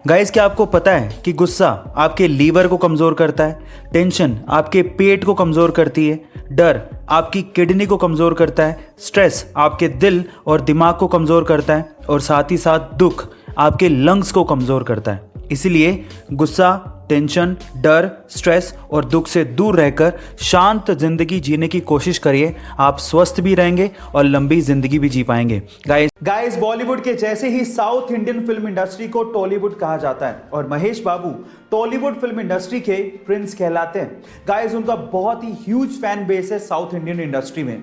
Guys, क्या आपको पता है कि गुस्सा आपके लीवर को कमजोर करता है, टेंशन आपके पेट को कमजोर करती है, डर आपकी किडनी को कमजोर करता है, स्ट्रेस आपके दिल और दिमाग को कमजोर करता है और साथ ही साथ दुख आपके लंग्स को कमजोर करता है। इसीलिए गुस्सा, टेंशन, डर, स्ट्रेस और दुख से दूर रहकर शांत जिंदगी जीने की कोशिश करिए। आप स्वस्थ भी रहेंगे और लंबी जिंदगी भी जी पाएंगे। गाइस, बॉलीवुड के जैसे ही साउथ इंडियन फिल्म इंडस्ट्री को टॉलीवुड कहा जाता है और महेश बाबू टॉलीवुड फिल्म इंडस्ट्री के प्रिंस कहलाते हैं। गाइस, उनका बहुत ही ह्यूज फैन बेस है साउथ इंडियन इंडस्ट्री में।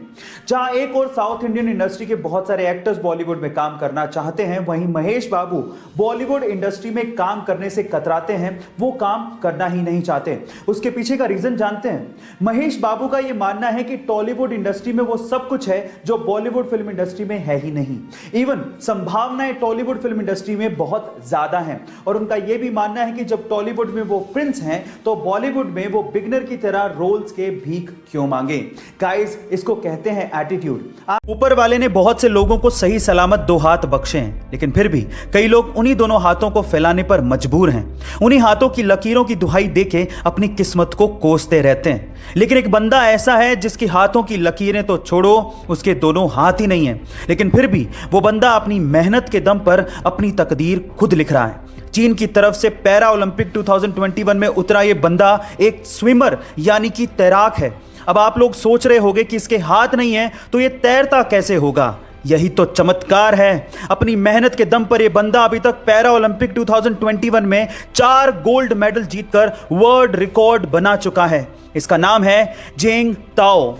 जहां एक और साउथ इंडियन इंडस्ट्री के बहुत सारे एक्टर्स बॉलीवुड में काम करना चाहते हैं, वहीं महेश बाबू बॉलीवुड इंडस्ट्री में काम करने से कतराते हैं। वो काम करना ही नहीं चाहते। उसके पीछे का रीजन जानते हैं? महेश बाबू का यह मानना है कि टॉलीवुड इंडस्ट्री में वो सब कुछ है जो बॉलीवुड फिल्म इंडस्ट्री में है ही नहीं। इवन संभावनाएं टॉलीवुड फिल्म इंडस्ट्री में बहुत ज्यादा हैं और उनका यह भी मानना है कि जब टॉलीवुड में वो प्रिंस हैं तो बॉलीवुड में वो बिगनर की तरह रोल्स के भीख क्यों मांगे। गाइस, इसको कहते हैं एटीट्यूड। ऊपर वाले ने बहुत से लोगों को सही सलामत दो हाथ बख्शे हैं, लेकिन फिर भी कई लोग उन्हीं दोनों हाथों को फैलाने पर मजबूर हैं। उन्हीं हाथों की लकीरों की दुहाई देके अपनी किस्मत को कोसते रहते हैं। लेकिन एक बंदा ऐसा है जिसके हाथों की लकीरें तो छोड़ो, उसके दोनों हाथ ही नहीं है, लेकिन फिर भी वो बंदा अपनी मेहनत के दम पर अपनी तकदीर खुद लिख रहा है। चीन की तरफ से पैरा ओलंपिक 2021 में उतरा ये बंदा एक स्विमर यानी कि तैराक है। अब आप लोग सोच रहे होंगे कि इसके हाथ नहीं है तो ये तैरता कैसे होगा। यही तो चमत्कार है। अपनी मेहनत के दम पर यह बंदा अभी तक पैरा ओलंपिक 2021 में 4 गोल्ड मेडल जीतकर वर्ल्ड रिकॉर्ड बना चुका है। इसका नाम है जेंग ताओ।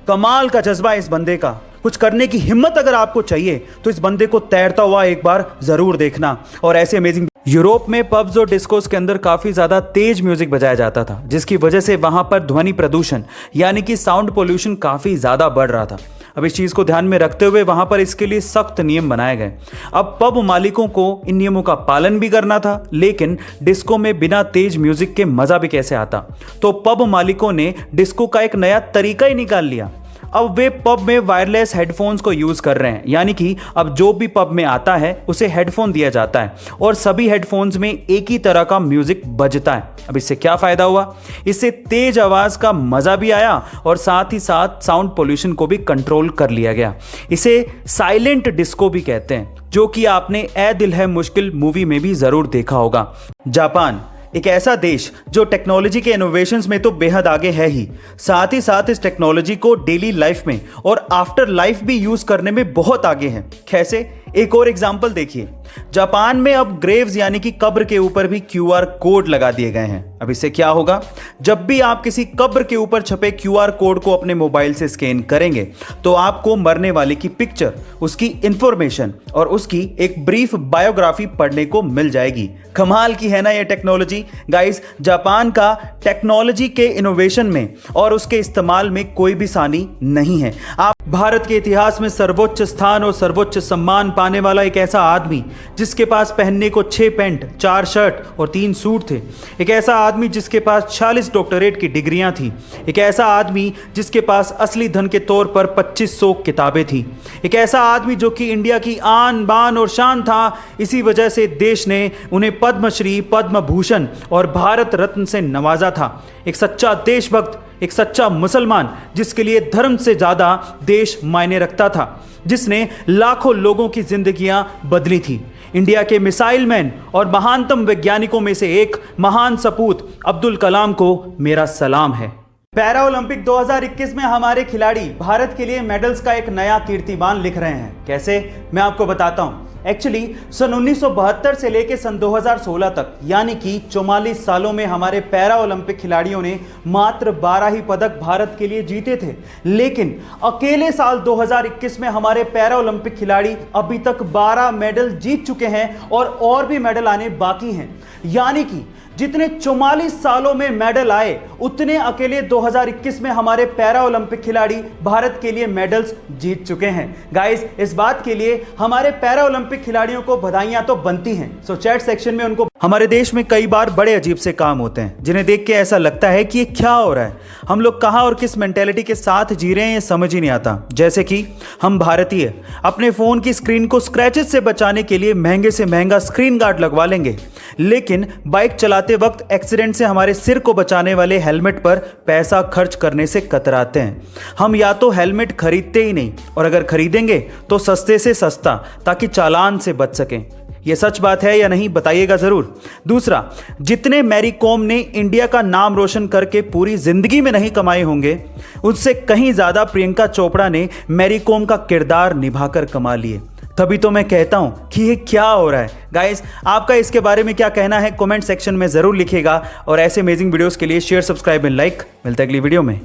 कमाल का जज्बा है इस बंदे का। कुछ करने की हिम्मत अगर आपको चाहिए तो इस बंदे को तैरता हुआ एक बार जरूर देखना। और ऐसे अमेजिंग यूरोप में पब्स और डिस्कोस के अंदर काफी ज्यादा तेज म्यूजिक बजाया जाता था, जिसकी वजह से वहां पर ध्वनि प्रदूषण यानी कि साउंड पोल्यूशन काफी ज्यादा बढ़ रहा था। अब इस चीज को ध्यान में रखते हुए वहां पर इसके लिए सख्त नियम बनाए गए। अब पब मालिकों को इन नियमों का पालन भी करना था, लेकिन डिस्को में बिना तेज म्यूजिक के मजा भी कैसे आता। तो पब मालिकों ने डिस्को का एक नया तरीका ही निकाल लिया। अब वे पब में वायरलेस हेडफोन्स को यूज कर रहे हैं, यानी कि अब जो भी पब में आता है उसे हेडफोन दिया जाता है और सभी हेडफोन्स में एक ही तरह का म्यूजिक बजता है। अब इससे क्या फायदा हुआ? इससे तेज आवाज का मजा भी आया और साथ ही साथ साउंड पोल्यूशन को भी कंट्रोल कर लिया गया। इसे साइलेंट डिस्को भी कहते हैं, जो कि आपने ए दिल है मुश्किल मूवी में भी जरूर देखा होगा। जापान एक ऐसा देश जो टेक्नोलॉजी के इनोवेशंस में तो बेहद आगे है ही, साथ ही साथ इस टेक्नोलॉजी को डेली लाइफ में और आफ्टर लाइफ भी यूज करने में बहुत आगे है। कैसे? एक और एग्जांपल देखिए। जापान में अब ग्रेव्स यानी कि कब्र के ऊपर भी QR कोड लगा दिए गए हैं। अब इससे क्या होगा? जब भी आप किसी कब्र के ऊपर छपे QR कोड को अपने मोबाइल से स्कैन करेंगे तो आपको मरने वाले की पिक्चर, उसकी इंफॉर्मेशन और उसकी एक ब्रीफ बायोग्राफी पढ़ने को मिल जाएगी। कमाल की है ना ये टेक्नोलॉजी। गाइस, जापान का टेक्नोलॉजी के इनोवेशन में और उसके इस्तेमाल में कोई भी सानी नहीं है। आप भारत के इतिहास में सर्वोच्च स्थान और सर्वोच्च सम्मान पाने वाला एक ऐसा आदमी जिसके पास पहनने को 6 पैंट, 4 शर्ट और 3 सूट थे। एक ऐसा आदमी जिसके पास 46 डॉक्टरेट की डिग्रियां थी। एक ऐसा आदमी जिसके पास असली धन के तौर पर 2500 किताबें थी। एक ऐसा आदमी जो कि इंडिया की आन बान और शान था। इसी वजह से देश ने उन्हें पद्मश्री, पद्म भूषण और भारत रत्न से नवाजा था। एक सच्चा देशभक्त, एक सच्चा मुसलमान जिसके लिए धर्म से ज्यादा देश मायने रखता था, जिसने लाखों लोगों की जिंदगियां बदली थी। इंडिया के मिसाइल मैन और महानतम वैज्ञानिकों में से एक महान सपूत अब्दुल कलाम को मेरा सलाम है। पैरा ओलंपिक 2021 में हमारे खिलाड़ी भारत के लिए मेडल्स का एक नया कीर्तिमान लिख रहे हैं। कैसे? मैं आपको बताता हूं। एक्चुअली सन 1972 से लेकर सन 2016 तक यानी कि 44 सालों में हमारे पैरा ओलंपिक खिलाड़ियों ने मात्र 12 ही पदक भारत के लिए जीते थे। लेकिन अकेले साल 2021 में हमारे पैरा ओलंपिक खिलाड़ी अभी तक 12 मेडल जीत चुके हैं और भी मेडल आने बाकी हैं। यानी कि जितने 44 सालों में मेडल आए उतने अकेले 2021 में हमारे पैरा ओलंपिक खिलाड़ी भारत के लिए मेडल्स जीत चुके हैं। गाइस, इस बात के लिए हमारे पैरा ओलंपिक खिलाड़ियों को बधाइयां तो बनती हैं। सो चैट सेक्शन में उनको हमारे देश में कई बार बड़े अजीब से काम होते हैं जिन्हें देख के ऐसा लगता है कि ये क्या हो रहा है। हम लोग कहाँ और किस मेंटेलिटी के साथ जी रहे हैं ये समझ ही नहीं आता। जैसे कि हम भारतीय अपने फ़ोन की स्क्रीन को स्क्रैचेस से बचाने के लिए महंगे से महंगा स्क्रीन गार्ड लगवा लेंगे, लेकिन बाइक चलाते वक्त एक्सीडेंट से हमारे सिर को बचाने वाले हेलमेट पर पैसा खर्च करने से कतराते हैं। हम या तो हेलमेट खरीदते ही नहीं, और अगर खरीदेंगे तो सस्ते से सस्ता, ताकि चालान से बच सकें। ये सच बात है या नहीं बताइएगा ज़रूर। दूसरा, जितने मैरी कॉम ने इंडिया का नाम रोशन करके पूरी जिंदगी में नहीं कमाए होंगे, उससे कहीं ज़्यादा प्रियंका चोपड़ा ने मैरी कॉम का किरदार निभाकर कमा लिए। तभी तो मैं कहता हूं कि ये क्या हो रहा है। गाइस, आपका इसके बारे में क्या कहना है कमेंट सेक्शन में ज़रूर लिखिएगा, और ऐसे अमेजिंग वीडियोस के लिए शेयर, सब्सक्राइब एंड लाइक। मिलते हैं अगली वीडियो में।